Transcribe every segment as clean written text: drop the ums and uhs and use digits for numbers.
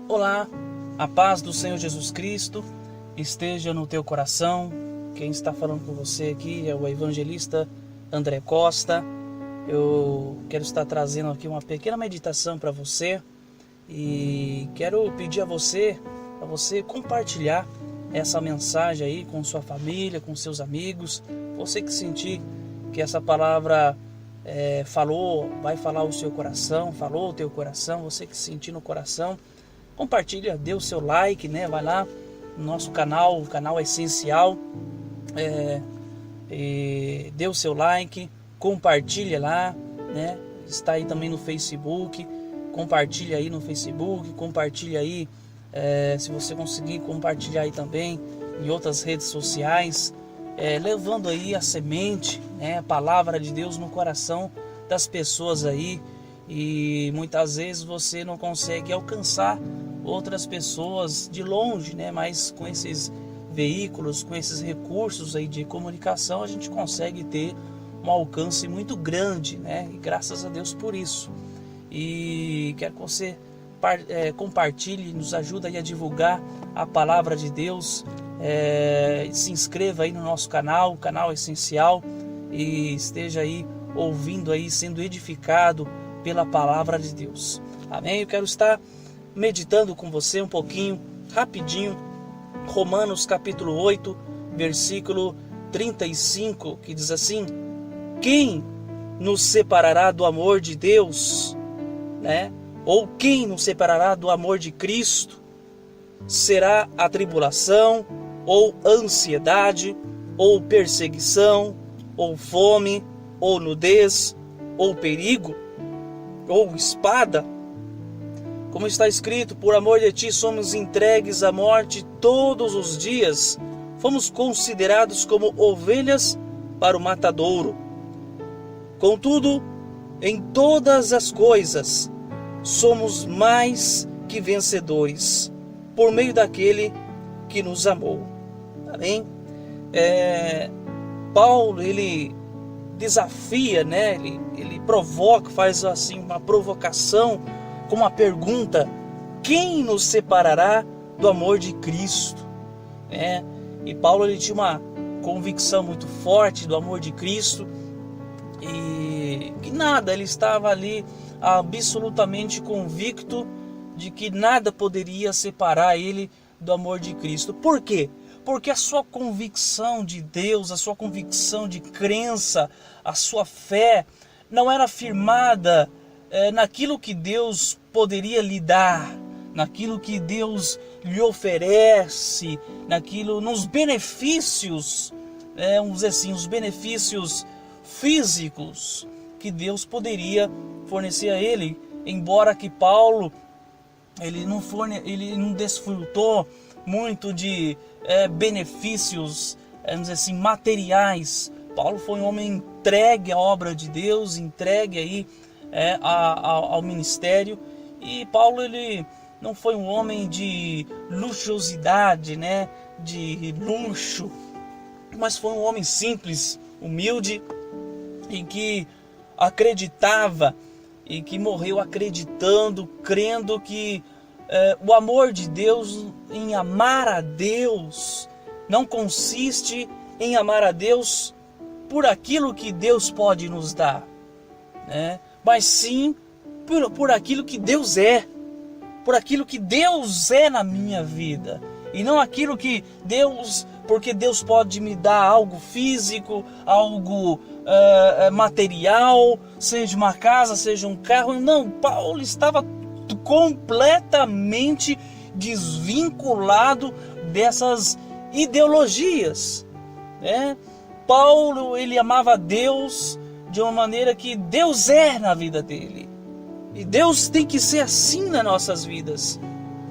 Olá, a paz do Senhor Jesus Cristo esteja no teu coração. Quem está falando com você aqui é o evangelista André Costa. Eu quero estar trazendo aqui uma pequena meditação para você e quero pedir a você, para você compartilhar essa mensagem aí com sua família, com seus amigos. Você que sentir que essa palavra vai falar o seu coração, falou o teu coração, você que sentir no coração, compartilha, dê o seu like, né? Vai lá no nosso canal, o canal é essencial, dê o seu like, compartilha lá, né? Está aí também no Facebook, compartilha aí no Facebook, compartilha aí, se você conseguir compartilhar aí também em outras redes sociais, levando aí a semente, né? A palavra de Deus no coração das pessoas aí. E muitas vezes você não consegue alcançar outras pessoas de longe, né? Mas com esses veículos, com esses recursos aí de comunicação, a gente consegue ter um alcance muito grande, né? E graças a Deus por isso. E quero que você compartilhe, nos ajude aí a divulgar a palavra de Deus. Se inscreva aí no nosso canal, o canal é essencial, e esteja aí ouvindo aí, sendo edificado pela palavra de Deus. Amém? Eu quero estar meditando com você um pouquinho, rapidinho, Romanos capítulo 8, versículo 35, que diz assim: quem nos separará do amor de Deus, né? Ou quem nos separará do amor de Cristo? Será a tribulação, ou ansiedade, ou perseguição, ou fome, ou nudez, ou perigo, ou espada? Como está escrito, por amor de ti somos entregues à morte todos os dias, fomos considerados como ovelhas para o matadouro. Contudo, em todas as coisas, somos mais que vencedores, por meio daquele que nos amou. Amém? Paulo, ele desafia, né? Ele provoca, faz assim uma provocação com uma pergunta: quem nos separará do amor de Cristo? E Paulo, ele tinha uma convicção muito forte do amor de Cristo, e que nada, ele estava ali absolutamente convicto de que nada poderia separar ele do amor de Cristo. Por quê? Porque a sua convicção de Deus, a sua convicção de crença, a sua fé não era firmada naquilo que Deus poderia lhe dar, naquilo que Deus lhe oferece, nos benefícios, vamos dizer assim, os benefícios físicos que Deus poderia fornecer a ele. Embora que Paulo ele não desfrutou muito de benefícios, vamos dizer assim, materiais. Paulo foi um homem entregue à obra de Deus, entregue aí ao ministério. E Paulo, ele não foi um homem de luxuosidade, né, de luxo, mas foi um homem simples, humilde, e que acreditava, e que morreu acreditando, crendo que o amor de Deus, em amar a Deus, não consiste em amar a Deus por aquilo que Deus pode nos dar, né? Mas sim por aquilo que Deus é, por aquilo que Deus é na minha vida, e não aquilo que Deus, porque Deus pode me dar algo físico, algo material, seja uma casa, seja um carro. Não, Paulo estava completamente desvinculado dessas ideologias, né? Paulo, ele amava Deus de uma maneira que Deus é na vida dele, e Deus tem que ser assim nas nossas vidas.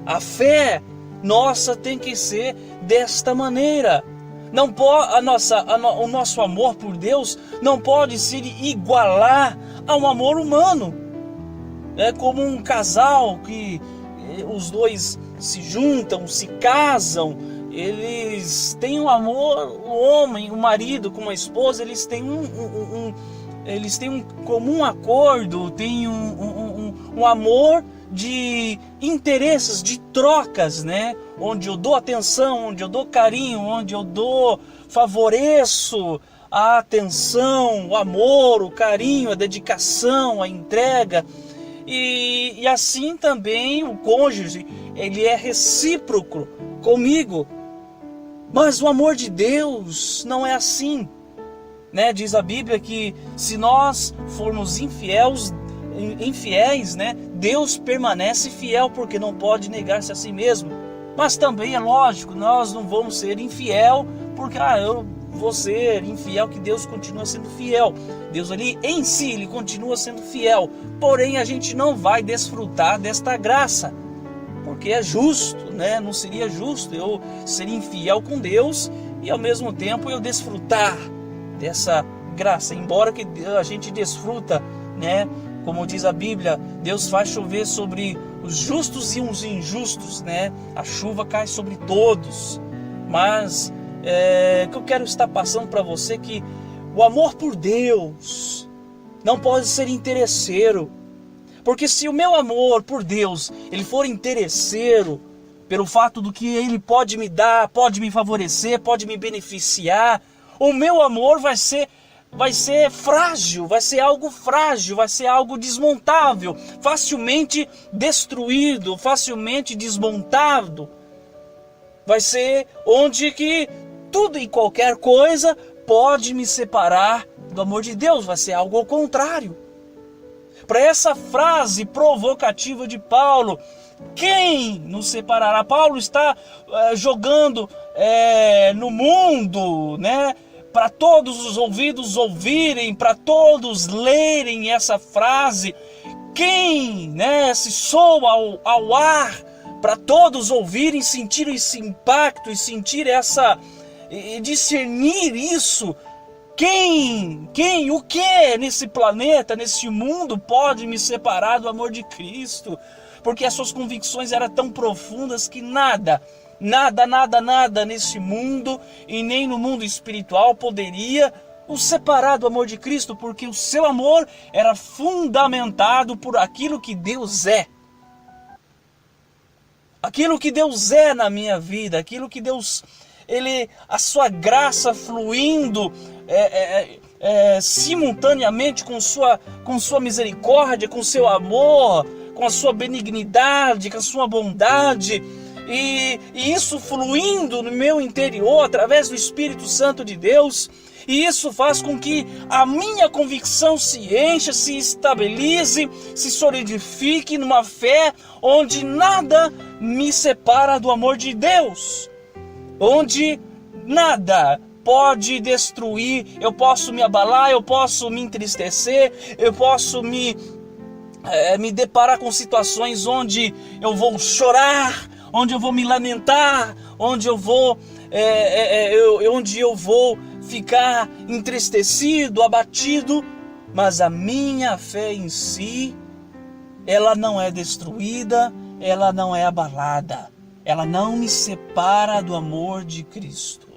A fé nossa tem que ser desta maneira. Não pode, o nosso amor por Deus não pode se igualar a um amor humano. É como um casal que os dois se juntam, se casam, eles têm um amor, o homem, o marido com a esposa, eles têm um comum acordo, têm um amor de interesses, de trocas, né? Onde eu dou atenção, onde eu dou carinho, onde eu favoreço a atenção, o amor, o carinho, a dedicação, a entrega. E assim também o cônjuge, ele é recíproco comigo. Mas o amor de Deus não é assim, né? Diz a Bíblia que se nós formos infiéis, né? Deus permanece fiel, porque não pode negar-se a si mesmo. Mas também é lógico, nós não vamos ser infiel, porque eu vou ser infiel, que Deus continua sendo fiel. Deus ali em si, ele continua sendo fiel. Porém, a gente não vai desfrutar desta graça, porque é justo, né? Não seria justo eu ser infiel com Deus e ao mesmo tempo eu desfrutar dessa graça. Embora que a gente desfruta, né? Como diz a Bíblia, Deus faz chover sobre os justos e os injustos, né? A chuva cai sobre todos. Mas que eu quero estar passando para você que o amor por Deus não pode ser interesseiro. Porque se o meu amor por Deus ele for interesseiro, pelo fato do que Ele pode me dar, pode me favorecer, pode me beneficiar, o meu amor vai ser frágil, vai ser algo frágil, vai ser algo desmontável, facilmente destruído, facilmente desmontado. Vai ser onde que tudo e qualquer coisa pode me separar do amor de Deus, vai ser algo ao contrário. Para essa frase provocativa de Paulo, quem nos separará? Paulo está jogando no mundo, né? Para todos os ouvidos ouvirem, para todos lerem essa frase. Quem, né, se soa ao ar, para todos ouvirem, sentir esse impacto e sentir e discernir isso. O que nesse planeta, nesse mundo pode me separar do amor de Cristo? Porque as suas convicções eram tão profundas que nada nesse mundo e nem no mundo espiritual poderia o separar do amor de Cristo, porque o seu amor era fundamentado por aquilo que Deus é. Aquilo que Deus é na minha vida, aquilo que Deus, a sua graça fluindo simultaneamente com sua misericórdia, com seu amor, com a sua benignidade, com a sua bondade, e isso fluindo no meu interior através do Espírito Santo de Deus. E isso faz com que a minha convicção se encha, se estabilize, se solidifique numa fé onde nada me separa do amor de Deus, onde nada pode destruir. Eu posso me abalar, eu posso me entristecer, eu posso me deparar com situações onde eu vou chorar, onde eu vou me lamentar, onde eu vou ficar entristecido, abatido, mas a minha fé em si, ela não é destruída, ela não é abalada, ela não me separa do amor de Cristo,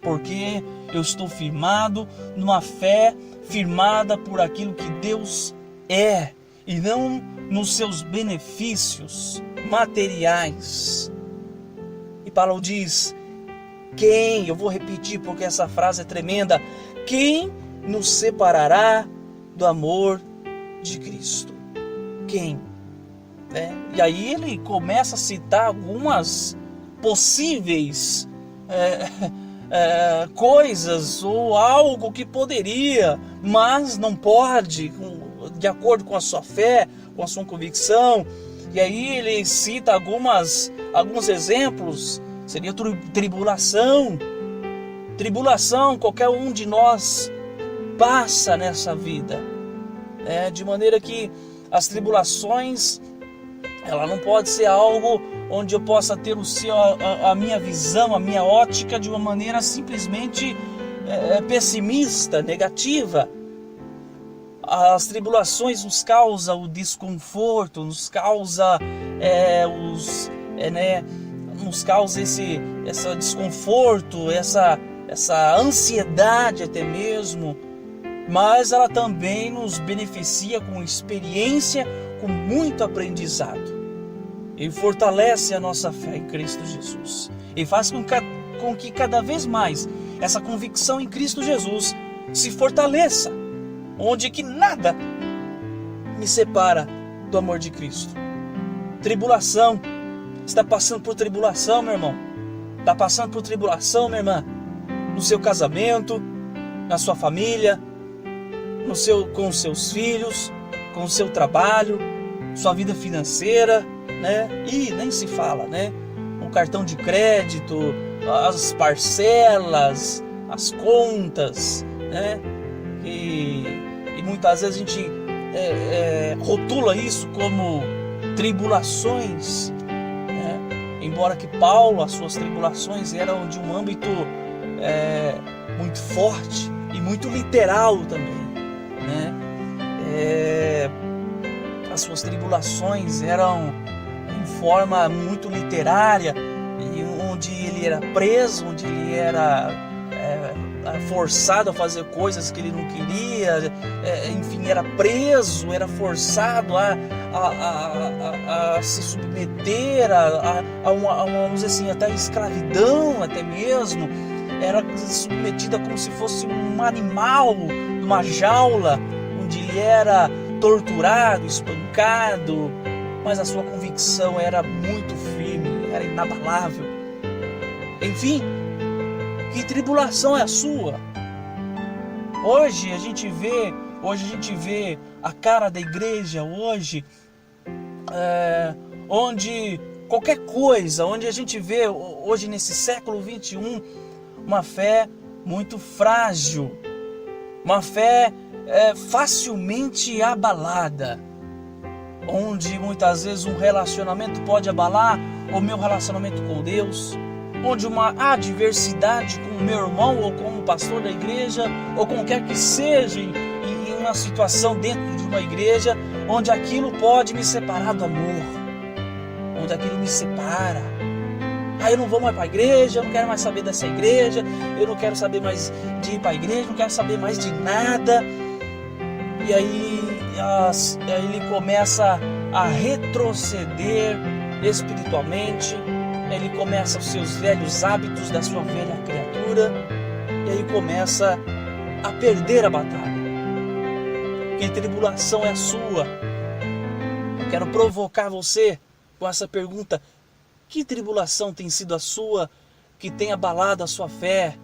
porque eu estou firmado numa fé firmada por aquilo que Deus é e não nos seus benefícios materiais. E Paulo diz: eu vou repetir porque essa frase é tremenda, quem nos separará do amor de Cristo? Quem? E aí ele começa a citar algumas possíveis coisas ou algo que poderia, mas não pode, de acordo com a sua fé, com a sua convicção. E aí ele cita alguns exemplos. Seria tribulação. Qualquer um de nós passa nessa vida, de maneira que as tribulações, ela não pode ser algo onde eu possa ter a minha visão, a minha ótica de uma maneira simplesmente pessimista, negativa. As tribulações nos causam o desconforto, nos causa nos causa esse desconforto, essa ansiedade até mesmo. mas ela também nos beneficia com experiência, com muito aprendizado. E fortalece a nossa fé em Cristo Jesus. E faz com que cada vez mais essa convicção em Cristo Jesus se fortaleça, onde que nada me separa do amor de Cristo. Tribulação, está passando por tribulação, meu irmão. Está passando por tribulação, minha irmã, no seu casamento, na sua família, com os seus filhos, com o seu trabalho, sua vida financeira, né? E nem se fala, né? Um cartão de crédito, as parcelas, as contas, né? E muitas vezes a gente rotula isso como tribulações, né? Embora que Paulo, as suas tribulações eram de um âmbito muito forte e muito literal também, né? As suas tribulações eram em forma muito literária, e onde ele era preso, onde ele era forçado a fazer coisas que ele não queria, enfim, era preso, era forçado a se submeter vamos dizer assim, até a escravidão, até mesmo, era submetida como se fosse um animal numa jaula, onde ele era torturado, espancado, mas a sua convicção era muito firme, era inabalável. Enfim, que tribulação é a sua? Hoje a gente vê a cara da igreja hoje, onde qualquer coisa, onde a gente vê hoje nesse século 21 uma fé muito frágil, uma fé facilmente abalada, onde muitas vezes um relacionamento pode abalar o meu relacionamento com Deus, onde uma adversidade com o meu irmão ou com o pastor da igreja, ou com quer que seja, em uma situação dentro de uma igreja, onde aquilo pode me separar do amor, onde aquilo me separa. Eu não vou mais para a igreja, eu não quero mais saber dessa igreja, eu não quero saber mais de ir para a igreja, não quero saber mais de nada. E aí ele começa a retroceder espiritualmente, ele começa os seus velhos hábitos da sua velha criatura, e aí começa a perder a batalha. Que tribulação é a sua? Quero provocar você com essa pergunta: que tribulação tem sido a sua, que tem abalado a sua fé,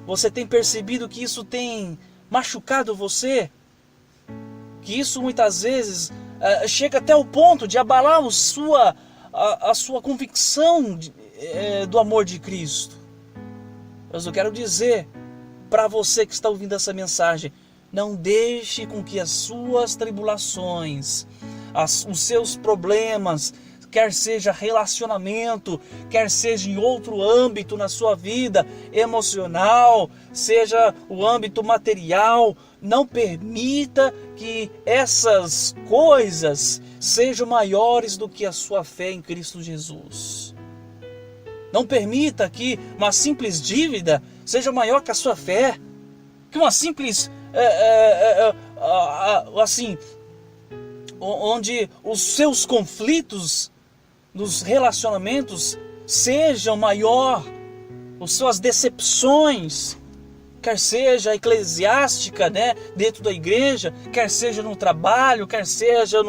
você tem percebido que isso tem machucado você, que isso muitas vezes chega até o ponto de abalar a sua convicção do amor de Cristo? Mas eu quero dizer para você que está ouvindo essa mensagem: não deixe com que as suas tribulações, os seus problemas, quer seja relacionamento, quer seja em outro âmbito na sua vida emocional, seja o âmbito material, não permita que essas coisas sejam maiores do que a sua fé em Cristo Jesus. Não permita que uma simples dívida seja maior que a sua fé, que uma simples onde os seus conflitos nos relacionamentos sejam maior, as suas decepções, quer seja eclesiástica, né, dentro da igreja, quer seja no trabalho, quer seja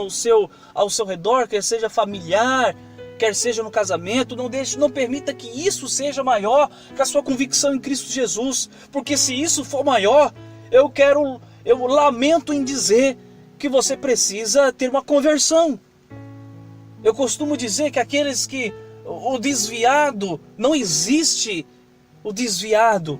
ao seu redor, quer seja familiar, quer seja no casamento. Não permita que isso seja maior que a sua convicção em Cristo Jesus, porque se isso for maior, eu lamento em dizer que você precisa ter uma conversão. Eu costumo dizer que aqueles que o desviado, não existe o desviado,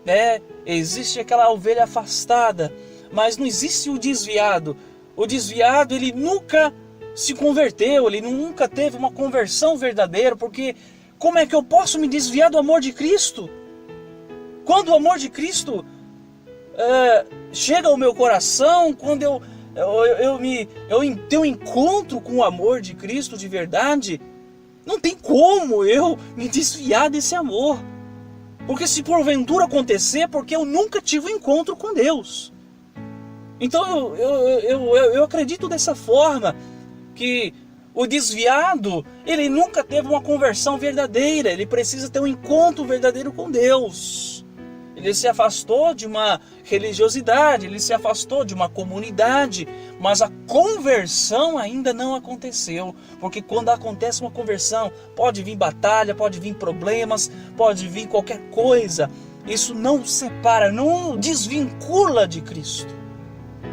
né? Existe aquela ovelha afastada, mas não existe o desviado. O desviado, ele nunca se converteu, ele nunca teve uma conversão verdadeira, porque como é que eu posso me desviar do amor de Cristo? Quando o amor de Cristo chega ao meu coração, quando eu tenho um encontro com o amor de Cristo de verdade, não tem como eu me desviar desse amor. Porque se porventura acontecer, porque eu nunca tive um encontro com Deus. Então eu acredito dessa forma, que o desviado, ele nunca teve uma conversão verdadeira, ele precisa ter um encontro verdadeiro com Deus. Ele se afastou de uma religiosidade, ele se afastou de uma comunidade, mas a conversão ainda não aconteceu. Porque quando acontece uma conversão, pode vir batalha, pode vir problemas, pode vir qualquer coisa. Isso não separa, não desvincula de Cristo.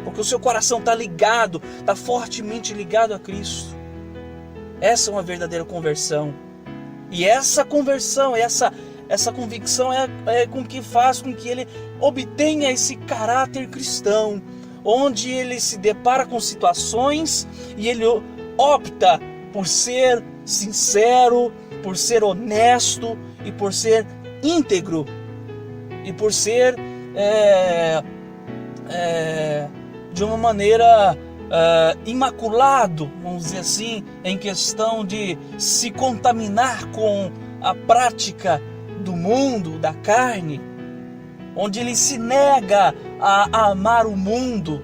Porque o seu coração está ligado, está fortemente ligado a Cristo. Essa é uma verdadeira conversão. E essa conversão, essa convicção é com que faz com que ele obtenha esse caráter cristão, onde ele se depara com situações e ele opta por ser sincero, por ser honesto e por ser íntegro e por ser de uma maneira imaculado, vamos dizer assim, em questão de se contaminar com a prática do mundo, da carne, onde ele se nega a amar o mundo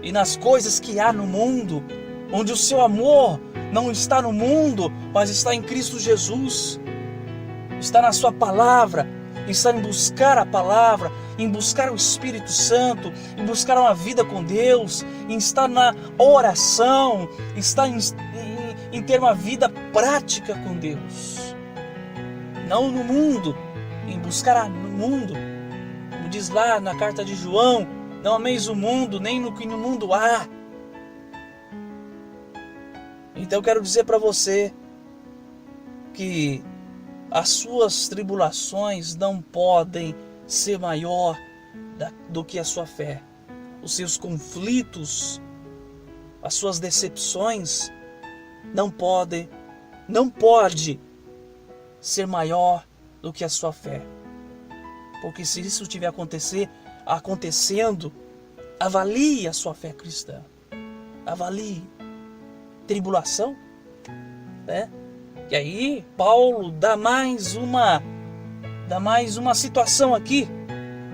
e nas coisas que há no mundo, onde o seu amor não está no mundo, mas está em Cristo Jesus, está na sua palavra, está em buscar a palavra, em buscar o Espírito Santo, em buscar uma vida com Deus, em estar na oração, está em ter uma vida prática com Deus. Não no mundo, em buscar no mundo. Como diz lá na carta de João, não ameis o mundo, nem no que no mundo há. Então eu quero dizer para você que as suas tribulações não podem ser maior do que a sua fé. Os seus conflitos, as suas decepções não pode ser maior do que a sua fé. Porque se isso estiver acontecendo, avalie a sua fé cristã. Avalie. Tribulação, né? E aí Paulo dá mais uma situação aqui,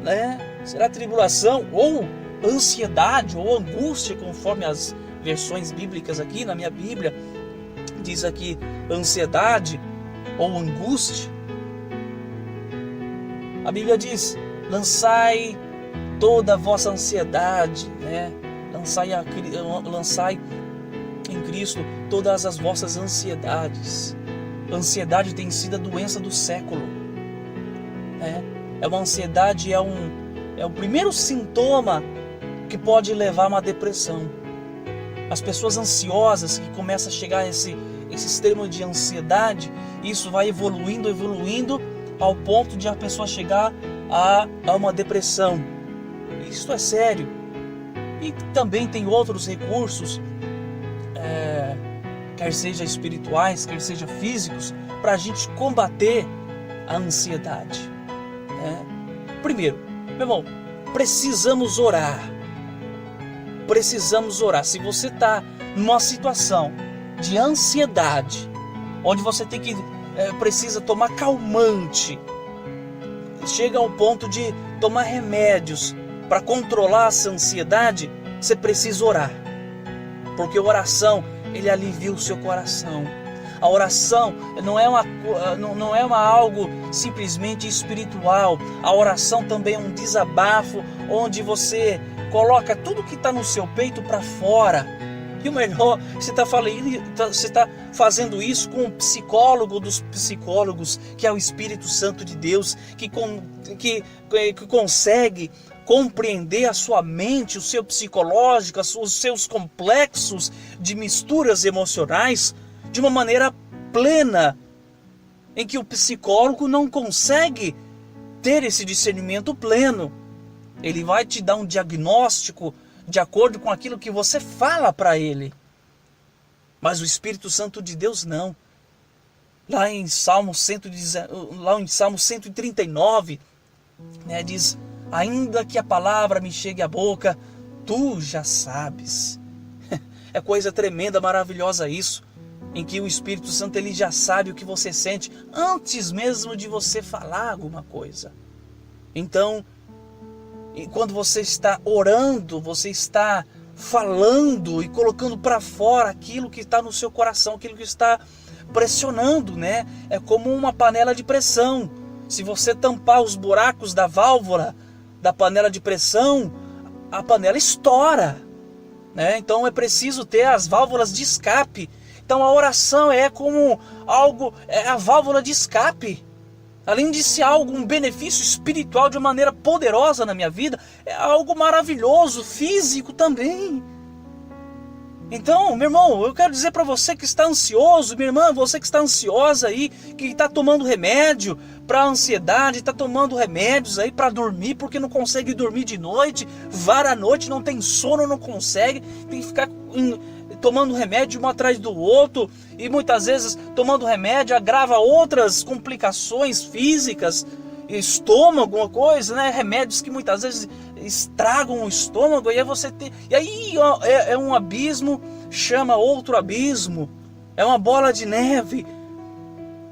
né? Será tribulação ou ansiedade ou angústia, conforme as versões bíblicas aqui na minha Bíblia diz aqui ansiedade ou angústia. A Bíblia diz: lançai toda a vossa ansiedade, né? Lançai em Cristo todas as vossas ansiedades. A ansiedade tem sido a doença do século, né? Uma ansiedade é o primeiro sintoma que pode levar a uma depressão. As pessoas ansiosas que começam a chegar a esse extremo de ansiedade, isso vai evoluindo ao ponto de a pessoa chegar a uma depressão. Isso é sério. E também tem outros recursos, quer seja espirituais, quer seja físicos, para a gente combater a ansiedade, né? Primeiro, meu irmão, precisamos orar. Se você está numa situação de ansiedade, onde você precisa tomar calmante, chega ao ponto de tomar remédios para controlar essa ansiedade, você precisa orar. Porque a oração, ele alivia o seu coração. A oração não é algo simplesmente espiritual. A oração também é um desabafo, onde você coloca tudo que está no seu peito para fora. E o melhor, você está fazendo isso com o psicólogo dos psicólogos, que é o Espírito Santo de Deus, que consegue compreender a sua mente, o seu psicológico, os seus complexos de misturas emocionais de uma maneira plena, em que o psicólogo não consegue ter esse discernimento pleno. Ele vai te dar um diagnóstico de acordo com aquilo que você fala para ele. Mas o Espírito Santo de Deus não. Lá em Salmo 139, né, diz: ainda que a palavra me chegue à boca, tu já sabes. É coisa tremenda, maravilhosa isso. em que o Espírito Santo ele já sabe o que você sente antes mesmo de você falar alguma coisa. Então, quando você está orando, você está falando e colocando para fora aquilo que está no seu coração, aquilo que está pressionando, né? É como uma panela de pressão. Se você tampar os buracos da válvula da panela de pressão, a panela estoura, né? Então é preciso ter as válvulas de escape. Então a oração é como algo, é a válvula de escape. Além de ser algo, um benefício espiritual de uma maneira poderosa na minha vida, é algo maravilhoso, físico também. Então, meu irmão, eu quero dizer para você que está ansioso, minha irmã, você que está ansiosa aí, que está tomando remédio para ansiedade, está tomando remédios aí para dormir, porque não consegue dormir de noite, vara a noite, não tem sono, não consegue, tem que ficar tomando remédio um atrás do outro, e muitas vezes tomando remédio agrava outras complicações físicas, estômago, alguma coisa, né? Remédios que muitas vezes estragam o estômago, e aí você tem, e aí é um abismo chama outro abismo, é uma bola de neve.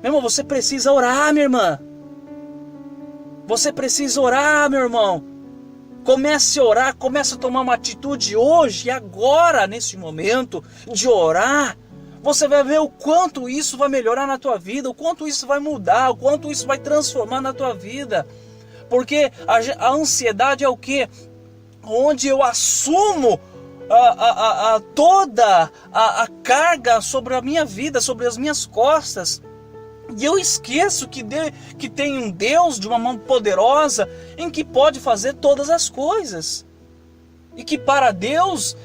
Meu irmão, você precisa orar, minha irmã. Você precisa orar, meu irmão. Comece a orar, comece a tomar uma atitude hoje, agora, nesse momento, de orar. Você vai ver o quanto isso vai melhorar na tua vida, o quanto isso vai mudar, o quanto isso vai transformar na tua vida. Porque a ansiedade é o quê? Onde eu assumo toda a carga sobre a minha vida, sobre as minhas costas. E eu esqueço que tem um Deus de uma mão poderosa em que pode fazer todas as coisas. E que para Deus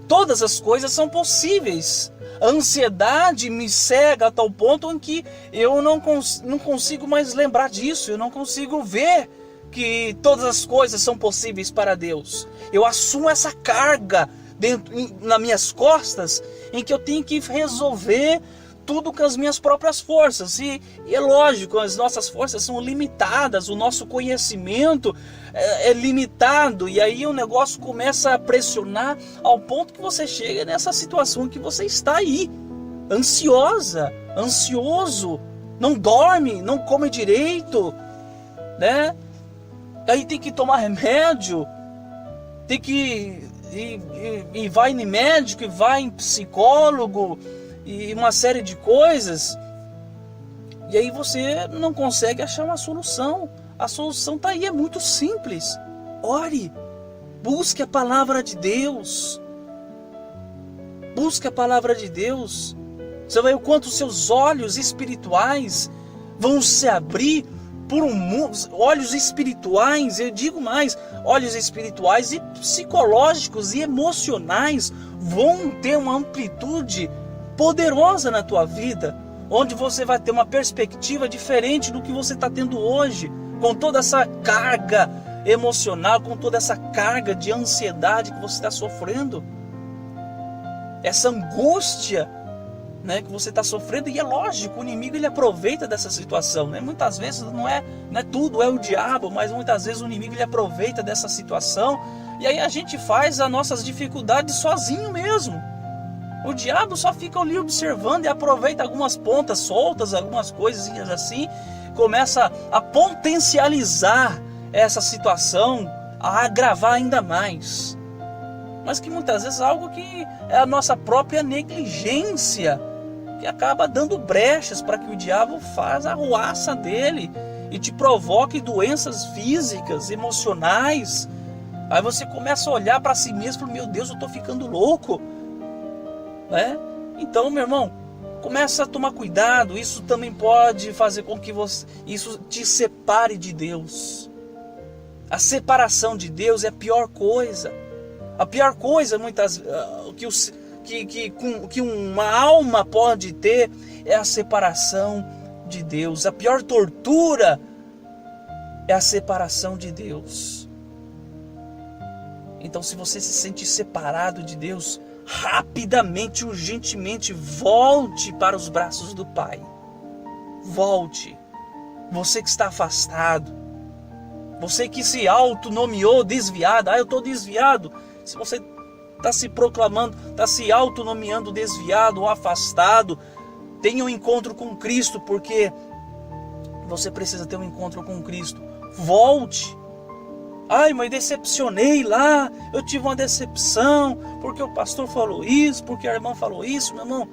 todas as coisas são possíveis. A ansiedade me cega a tal ponto em que eu não consigo mais lembrar disso. Eu não consigo ver que todas as coisas são possíveis para Deus. Eu assumo essa carga nas minhas costas em que eu tenho que resolver tudo com as minhas próprias forças. E é lógico, as nossas forças são limitadas, o nosso conhecimento é limitado, e aí o negócio começa a pressionar ao ponto que você chega nessa situação que você está aí, ansiosa, ansioso, não dorme, não come direito, né? Aí tem que tomar remédio, tem que e vai em médico, e vai em psicólogo, e uma série de coisas, e aí você não consegue achar uma solução. A solução está aí, é muito simples. Ore, busque a palavra de Deus, busque a palavra de Deus. Você vai ver o quanto os seus olhos espirituais vão se abrir por um mundo, olhos espirituais, eu digo mais, olhos espirituais e psicológicos e emocionais vão ter uma amplitude poderosa na tua vida, onde você vai ter uma perspectiva diferente do que você está tendo hoje, com toda essa carga emocional, com toda essa carga de ansiedade que você está sofrendo, essa angústia, né, que você está sofrendo. E é lógico, o inimigo ele aproveita dessa situação, né? Muitas vezes não é tudo é o diabo, mas muitas vezes o inimigo ele aproveita dessa situação, e aí a gente faz as nossas dificuldades sozinho mesmo. O diabo só fica ali observando e aproveita algumas pontas soltas, algumas coisas assim, começa a potencializar essa situação, a agravar ainda mais. Mas que muitas vezes é algo que é a nossa própria negligência, que acaba dando brechas para que o diabo faça a arruaça dele e te provoque doenças físicas, emocionais. Aí você começa a olhar para si mesmo e fala, meu Deus, eu estou ficando louco, né? Então, meu irmão, começa a tomar cuidado. Isso também pode fazer com que isso te separe de Deus. A separação de Deus é a pior coisa. A pior coisa que uma alma pode ter é a separação de Deus. A pior tortura é a separação de Deus. Então, se você se sente separado de Deus, rapidamente, urgentemente, volte para os braços do Pai. Volte. Você que está afastado, você que se autonomeou desviado, eu estou desviado. Se você está se proclamando, está se autonomeando desviado ou afastado, Tenha um encontro com Cristo, porque você precisa ter um encontro com Cristo. Volte. Ai, mas decepcionei lá, eu tive uma decepção, porque o pastor falou isso, porque a irmã falou isso. Meu irmão,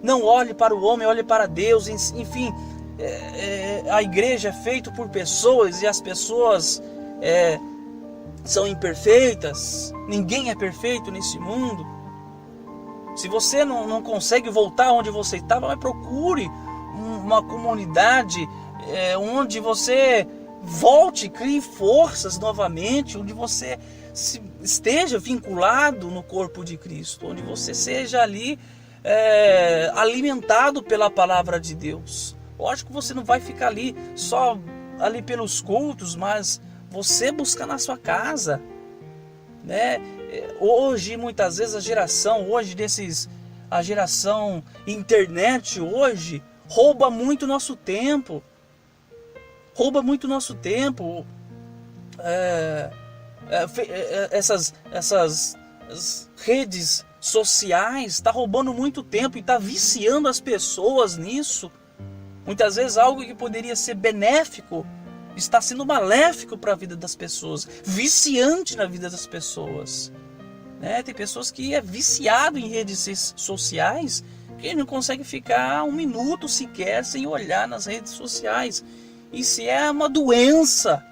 não olhe para o homem, olhe para Deus. Enfim, a igreja é feita por pessoas e as pessoas são imperfeitas. Ninguém é perfeito nesse mundo. Se você não consegue voltar onde você estava, mas procure uma comunidade onde você volte, crie forças novamente, onde você esteja vinculado no corpo de Cristo, onde você seja ali alimentado pela palavra de Deus. Lógico que você não vai ficar ali só ali pelos cultos, mas você busca na sua casa, né? Hoje, muitas vezes, a geração internet hoje rouba muito nosso tempo. Essas redes sociais está roubando muito tempo e está viciando as pessoas nisso. Muitas vezes algo que poderia ser benéfico está sendo maléfico para a vida das pessoas, viciante na vida das pessoas. Tem pessoas que é viciado em redes sociais, que não consegue ficar um minuto sequer sem olhar nas redes sociais. Isso é uma doença.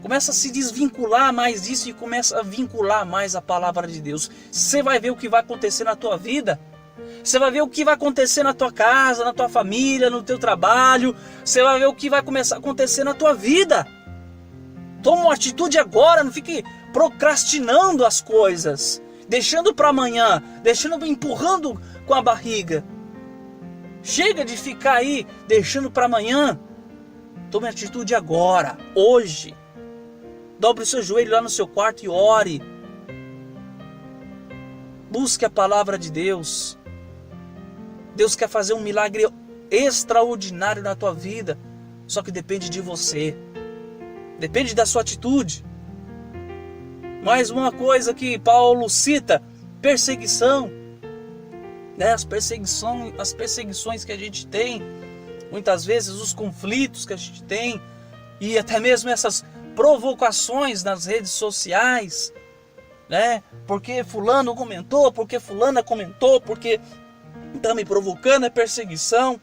Começa a se desvincular mais disso e começa a vincular mais a palavra de Deus. Você vai ver o que vai acontecer na tua vida. Você vai ver o que vai acontecer na tua casa, na tua família, no teu trabalho. Você vai ver o que vai começar a acontecer na tua vida. Toma uma atitude agora, não fique procrastinando as coisas, deixando para amanhã, empurrando com a barriga. Chega de ficar aí deixando para amanhã. Tome atitude agora, hoje. Dobre o seu joelho lá no seu quarto e ore. Busque a palavra de Deus. Deus quer fazer um milagre extraordinário na tua vida, só que depende de você. Depende da sua atitude. Mais uma coisa que Paulo cita: perseguição. As perseguições que a gente tem, muitas vezes os conflitos que a gente tem, e até mesmo essas provocações nas redes sociais, porque fulano comentou, porque fulana comentou, porque está me provocando, é perseguição.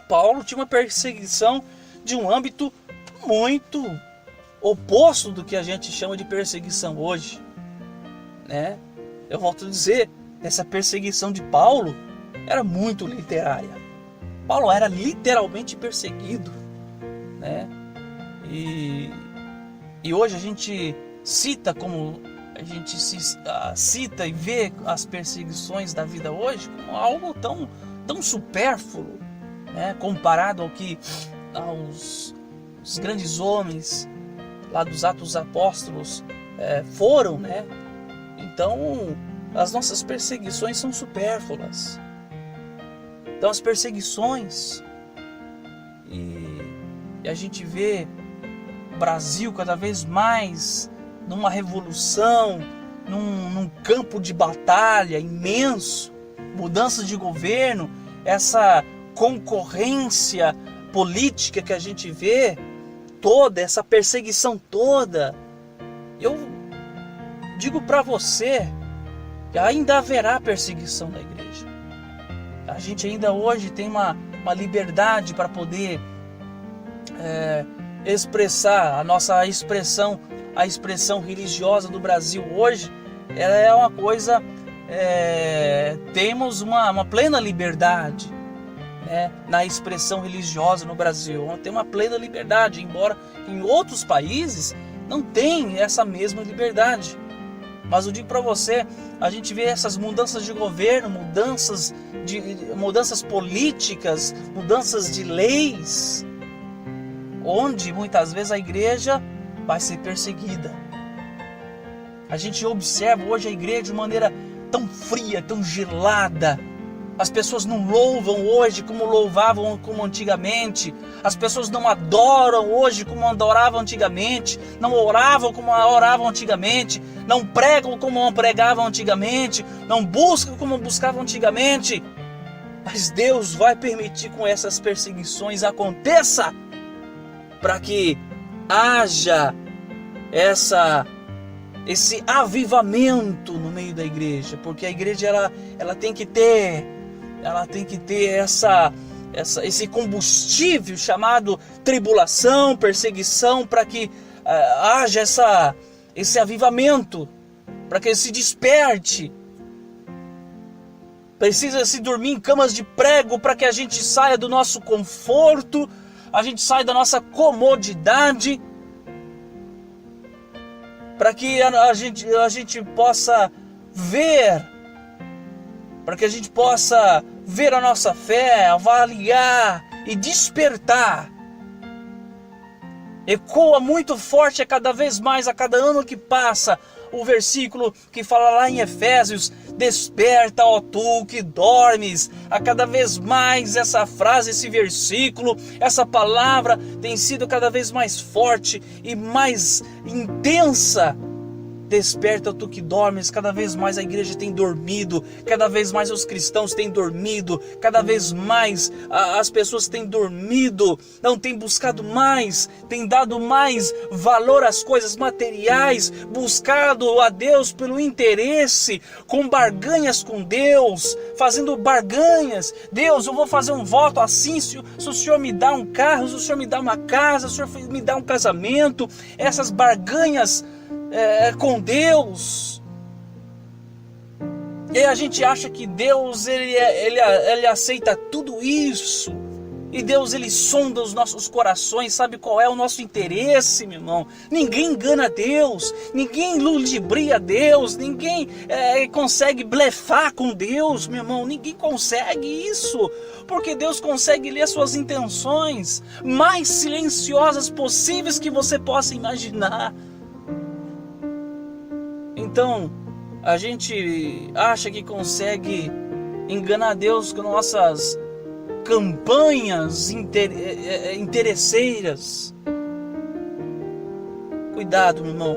Paulo tinha uma perseguição de um âmbito muito oposto do que a gente chama de perseguição hoje, Eu volto a dizer, essa perseguição de Paulo era muito literária. Paulo era literalmente perseguido, E hoje a gente cita cita e vê as perseguições da vida hoje como algo tão supérfluo, comparado aos grandes homens lá dos Atos dos Apóstolos foram, Então, as nossas perseguições são supérfluas. Então, as perseguições, e a gente vê o Brasil cada vez mais numa revolução, num campo de batalha imenso, mudanças de governo, essa concorrência política que a gente vê, toda essa perseguição toda. Eu digo para você que ainda haverá perseguição na igreja. A gente ainda hoje tem uma liberdade para poder expressar a expressão religiosa do Brasil hoje. Ela é uma coisa, temos uma plena liberdade, na expressão religiosa no Brasil. Tem uma plena liberdade, embora em outros países não tem essa mesma liberdade. Mas eu digo para você, a gente vê essas mudanças de governo, mudanças políticas, mudanças de leis, onde muitas vezes a igreja vai ser perseguida. A gente observa hoje a igreja de maneira tão fria, tão gelada. As pessoas não louvam hoje como louvavam como antigamente. As pessoas não adoram hoje como adoravam antigamente. Não oravam como oravam antigamente. Não pregam como pregavam antigamente. Não buscam como buscavam antigamente. Mas Deus vai permitir que essas perseguições aconteçam para que haja esse avivamento no meio da igreja, porque a igreja ela tem que ter esse combustível chamado tribulação, perseguição, para que haja esse avivamento, para que ele se desperte. Precisa se dormir em camas de prego para que a gente saia do nosso conforto, a gente saia da nossa comodidade, para que a gente possa ver, para que a gente possa ver a nossa fé, avaliar e despertar. Ecoa muito forte cada vez mais, a cada ano que passa, o versículo que fala lá em Efésios: desperta, ó tu que dormes. A cada vez mais essa frase, esse versículo, essa palavra tem sido cada vez mais forte e mais intensa. Desperta, ó tu que dormes. Cada vez mais a igreja tem dormido, cada vez mais os cristãos têm dormido, cada vez mais as pessoas têm dormido, não têm buscado mais, têm dado mais valor às coisas materiais, buscado a Deus pelo interesse, com barganhas com Deus, fazendo barganhas. Deus, eu vou fazer um voto assim, se o Senhor me dá um carro, se o Senhor me dá uma casa, se o Senhor me dá um casamento. Essas barganhas com Deus, e a gente acha que Deus ele aceita tudo isso, e Deus ele sonda os nossos corações, sabe qual é o nosso interesse, meu irmão. Ninguém engana Deus, ninguém ludibria Deus, ninguém consegue blefar com Deus, meu irmão. Ninguém consegue isso, porque Deus consegue ler suas intenções mais silenciosas possíveis que você possa imaginar. Então, a gente acha que consegue enganar Deus com nossas campanhas interesseiras. Cuidado, meu irmão.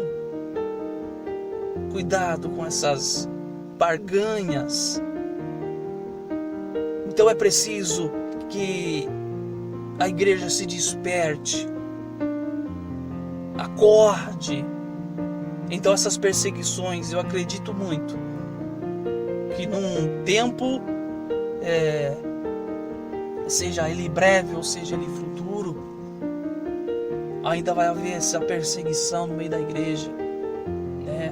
Cuidado com essas barganhas. Então é preciso que a igreja se desperte, acorde. Então essas perseguições, eu acredito muito que num tempo, seja ele breve ou seja ele futuro, ainda vai haver essa perseguição no meio da igreja, né?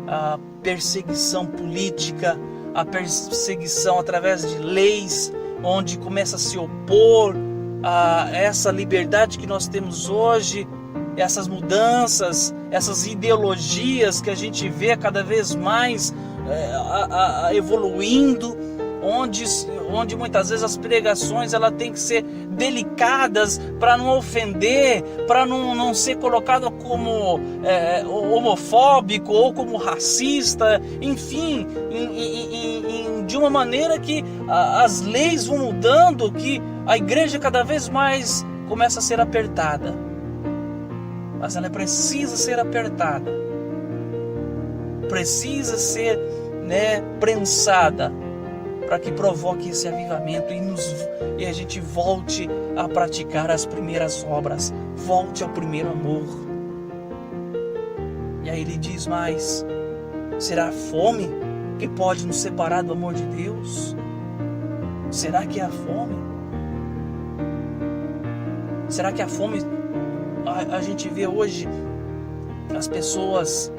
A perseguição política, a perseguição através de leis, onde começa a se opor a essa liberdade que nós temos hoje, essas mudanças, essas ideologias que a gente vê cada vez mais evoluindo, onde muitas vezes as pregações ela tem que ser delicadas para não ofender, para não ser colocado como homofóbico ou como racista, enfim, de uma maneira que as leis vão mudando, que a igreja cada vez mais começa a ser apertada. Mas ela precisa ser apertada, precisa ser prensada, para que provoque esse avivamento e a gente volte a praticar as primeiras obras, volte ao primeiro amor. E aí ele diz mais: será a fome que pode nos separar do amor de Deus? Será que é a fome? Será que a fome... A gente vê hoje as pessoas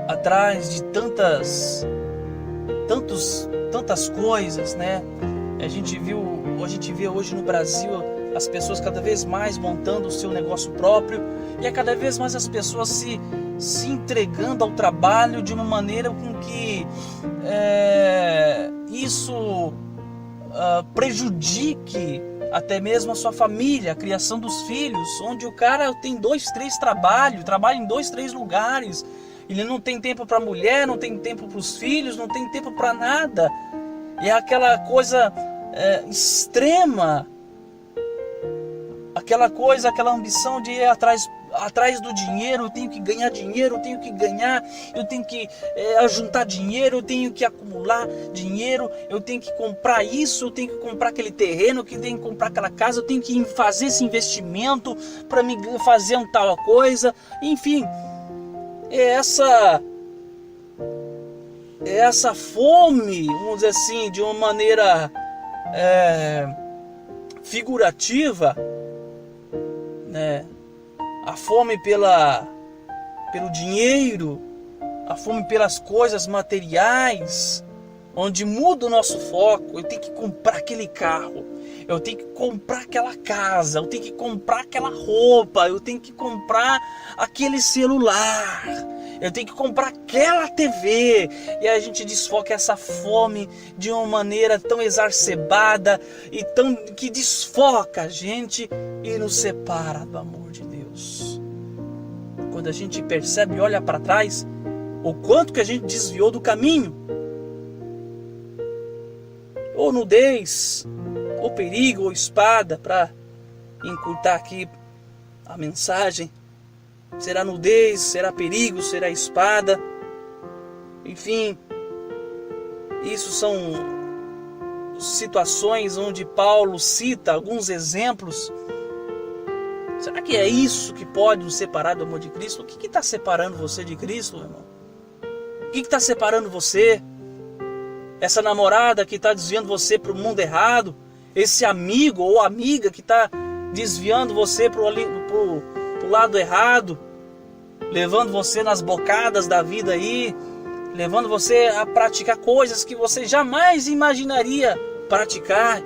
atrás de tantas coisas, né? A gente vê hoje no Brasil as pessoas cada vez mais montando o seu negócio próprio, e cada vez mais as pessoas se entregando ao trabalho de uma maneira com que isso prejudique até mesmo a sua família, a criação dos filhos, onde o cara tem 2, 3 trabalha em 2, 3 lugares. Ele não tem tempo para a mulher, não tem tempo para os filhos, não tem tempo para nada. E é aquela coisa extrema, aquela coisa, aquela ambição de ir atrás do dinheiro. Eu tenho que ganhar dinheiro, eu tenho que ganhar, eu tenho que juntar dinheiro, eu tenho que acumular dinheiro, eu tenho que comprar isso, eu tenho que comprar aquele terreno, eu tenho que comprar aquela casa, eu tenho que fazer esse investimento para me fazer um tal coisa. Enfim, essa fome, vamos dizer assim, de uma maneira figurativa, né? A fome pelo dinheiro, a fome pelas coisas materiais, onde muda o nosso foco. Eu tenho que comprar aquele carro, eu tenho que comprar aquela casa, eu tenho que comprar aquela roupa, eu tenho que comprar aquele celular, eu tenho que comprar aquela TV. E a gente desfoca essa fome de uma maneira tão exacerbada e que desfoca a gente e nos separa do amor de Deus. Quando a gente percebe e olha para trás, o quanto que a gente desviou do caminho, ou nudez, ou perigo, ou espada, para encurtar aqui a mensagem. Será nudez, será perigo, será espada. Enfim, isso são situações onde Paulo cita alguns exemplos. Será que é isso que pode nos separar do amor de Cristo? O que está separando você de Cristo, irmão? O que está separando você? Essa namorada que está desviando você para o mundo errado? Esse amigo ou amiga que está desviando você para o lado errado? Levando você nas bocadas da vida aí? Levando você a praticar coisas que você jamais imaginaria praticar?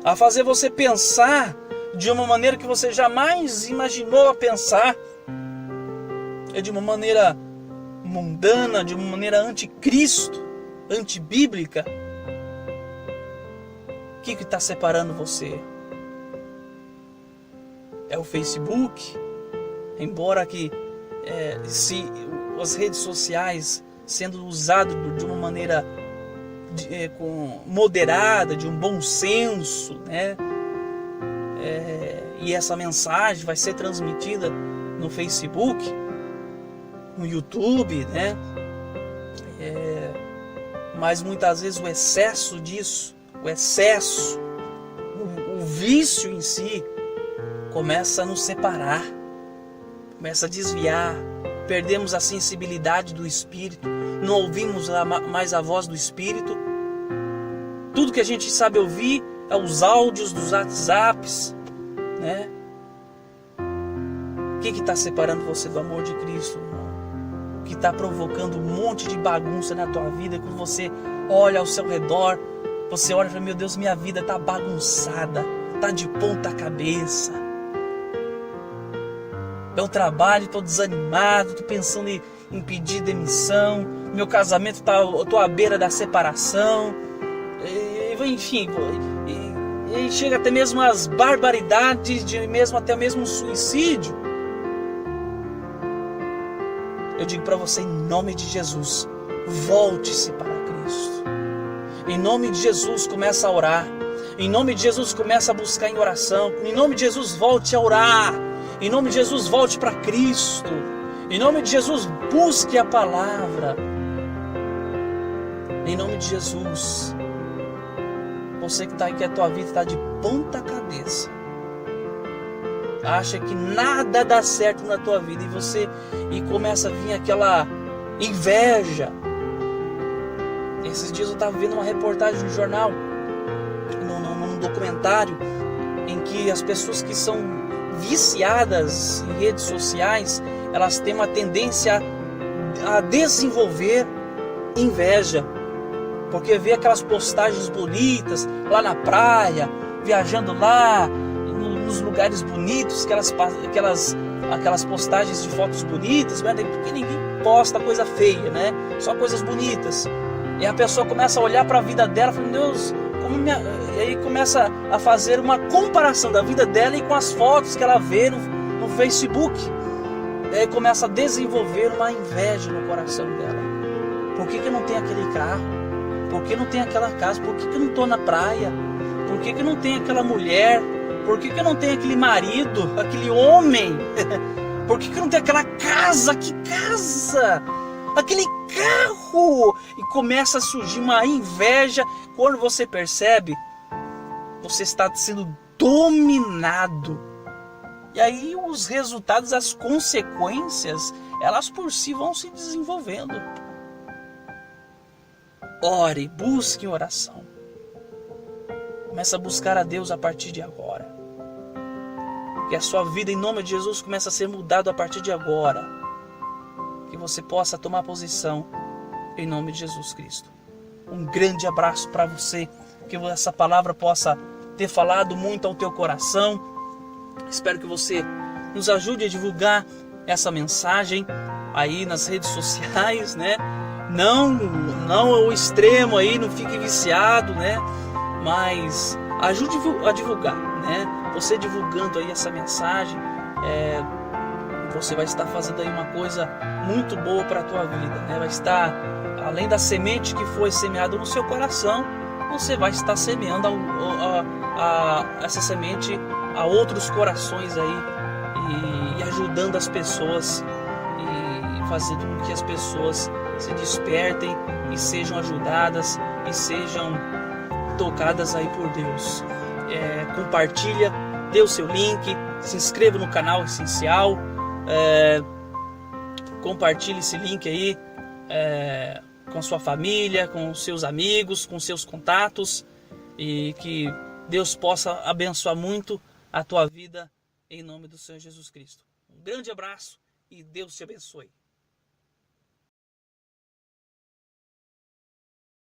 A fazer você pensar de uma maneira que você jamais imaginou a pensar? É de uma maneira mundana, de uma maneira anticristo, antibíblica? O que está separando você? É o Facebook? Embora que se as redes sociais sendo usadas de uma maneira moderada, de um bom senso, né? E essa mensagem vai ser transmitida no Facebook, no YouTube, né? Mas muitas vezes o excesso disso, o vício em si, começa a nos separar, começa a desviar, perdemos a sensibilidade do Espírito, não ouvimos mais a voz do Espírito. Tudo que a gente sabe ouvir é os áudios dos WhatsApps, né? O que está separando você do amor de Cristo, irmão? O que está provocando um monte de bagunça na tua vida? Quando você olha ao seu redor, você olha e fala: meu Deus, minha vida está bagunçada, está de ponta cabeça. Eu trabalho, estou desanimado, estou pensando em pedir demissão, meu casamento eu estou à beira da separação, enfim, e chega até mesmo às barbaridades, até mesmo o suicídio. Eu digo para você, em nome de Jesus, volte-se para Cristo. Em nome de Jesus, começa a orar. Em nome de Jesus, começa a buscar em oração. Em nome de Jesus, volte a orar. Em nome de Jesus, volte para Cristo. Em nome de Jesus, busque a palavra. Em nome de Jesus. Você que está aí, que a tua vida está de ponta cabeça, acha que nada dá certo na tua vida, e começa a vir aquela inveja. Esses dias eu estava vendo uma reportagem no jornal, num documentário, em que as pessoas que são viciadas em redes sociais, elas têm uma tendência a desenvolver inveja, porque vê aquelas postagens bonitas lá na praia, viajando lá nos lugares bonitos, aquelas postagens de fotos bonitas, porque ninguém posta coisa feia, né? Só coisas bonitas. E a pessoa começa a olhar para a vida dela, falando: Deus, e aí começa a fazer uma comparação da vida dela e com as fotos que ela vê no Facebook. E aí começa a desenvolver uma inveja no coração dela. Por que eu não tenho aquele carro? Por que não tem aquela casa? Por que eu não estou na praia? Por que eu não tenho aquela mulher? Por que eu não tenho aquele marido, aquele homem? Por que eu não tenho aquela casa? Que casa? Aquele carro? E começa a surgir uma inveja. Quando você percebe, você está sendo dominado. E aí os resultados, as consequências, elas por si vão se desenvolvendo. Ore, busque em oração. Começa a buscar a Deus a partir de agora. Que a sua vida, em nome de Jesus, comece a ser mudada a partir de agora. Que você possa tomar posição em nome de Jesus Cristo. Um grande abraço para você. Que essa palavra possa ter falado muito ao teu coração. Espero que você nos ajude a divulgar essa mensagem aí nas redes sociais, né? Não o extremo aí, não fique viciado, né? Mas ajude a divulgar, né? Você divulgando aí essa mensagem, você vai estar fazendo aí uma coisa muito boa para a tua vida, né? Vai estar, além da semente que foi semeada no seu coração, você vai estar semeando essa semente a outros corações aí e ajudando as pessoas e fazendo com que as pessoas se despertem e sejam ajudadas e sejam tocadas aí por Deus. Compartilha, dê o seu link, se inscreva no canal Essencial, compartilhe esse link aí com sua família, com seus amigos, com seus contatos, e que Deus possa abençoar muito a tua vida em nome do Senhor Jesus Cristo. Um grande abraço e Deus te abençoe.